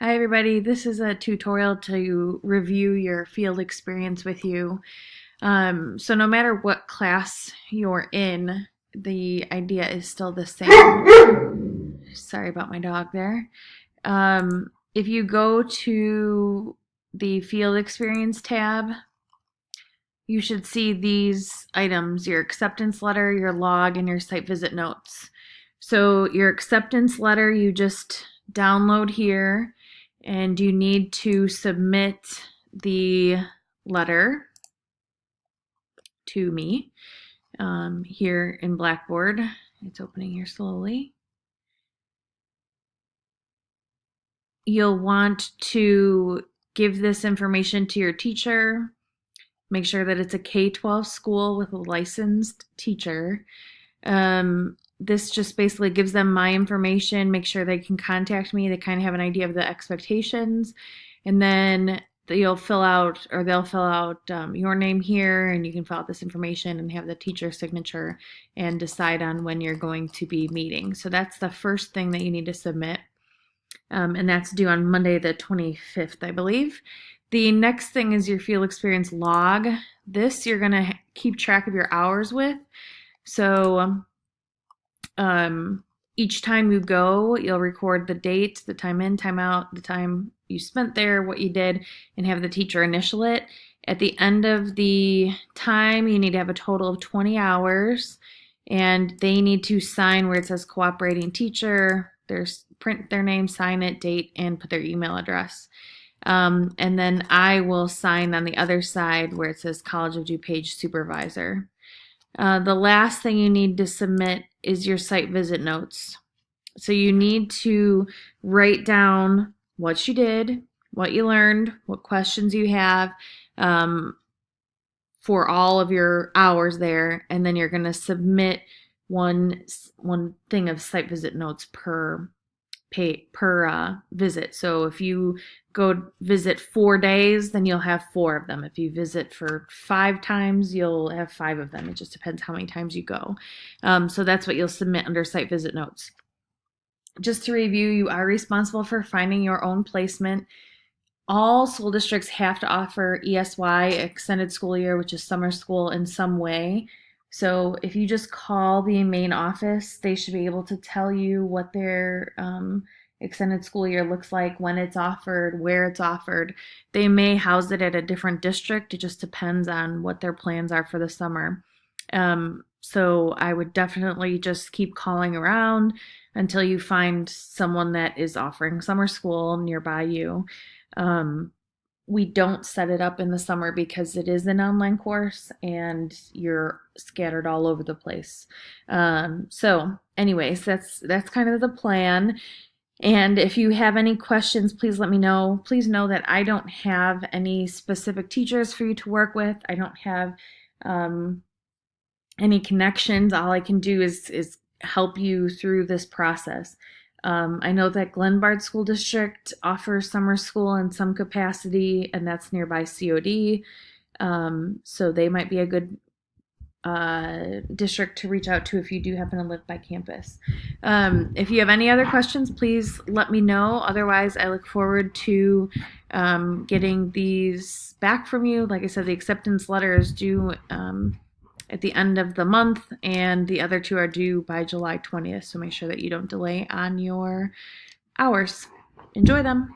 Hi everybody, this is a tutorial to review your field experience with you. So no matter what class you're in, the idea is still the same. Sorry about my dog there. If you go to the field experience tab, you should see these items: your acceptance letter, your log, and your site visit notes. So your acceptance letter you just download here, and you need to submit the letter to me here in Blackboard. It's opening here slowly. You'll want to give this information to your teacher. Make sure that it's a K-12 school with a licensed teacher. This just basically gives them my information, make sure they can contact me. They kind of have an idea of the expectations. And then they'll fill out your name here, and you can fill out this information and have the teacher signature and decide on when you're going to be meeting. So that's the first thing that you need to submit. And that's due on Monday the 25th, I believe. The next thing is your field experience log. This you're going to keep track of your hours with. So each time you go, you'll record the date, the time in, time out, the time you spent there, what you did, and have the teacher initial it. At the end of the time, you need to have a total of 20 hours, and they need to sign where it says cooperating teacher. Print their name, sign it, date, and put their email address. And then I will sign on the other side where it says College of DuPage supervisor. The last thing you need to submit is your site visit notes. So you need to write down what you did, what you learned, what questions you have for all of your hours there, and then you're going to submit one thing of site visit notes per visit. So if you go visit 4 days, then you'll have 4 of them. If you visit for 5 times, you'll have 5 of them. It just depends how many times you go. So that's what you'll submit under site visit notes. Just to review, you are responsible for finding your own placement. All school districts have to offer ESY, extended school year, which is summer school, in some way. So if you just call the main office, they should be able to tell you what their extended school year looks like, when it's offered, where it's offered. They may house it at a different district. It just depends on what their plans are for the summer. So I would definitely just keep calling around until you find someone that is offering summer school nearby you. We don't set it up in the summer because it is an online course and you're scattered all over the place. So anyways, that's kind of the plan. And if you have any questions, please let me know. Please know that I don't have any specific teachers for you to work with. I don't have any connections. All I can do is help you through this process. I know that Glenbard School District offers summer school in some capacity, and that's nearby COD. So they might be a good district to reach out to if you do happen to live by campus. If you have any other questions, please let me know. Otherwise, I look forward to getting these back from you. Like I said, the acceptance letter is due at the end of the month, and the other 2 are due by July 20th. So make sure that you don't delay on your hours. Enjoy them.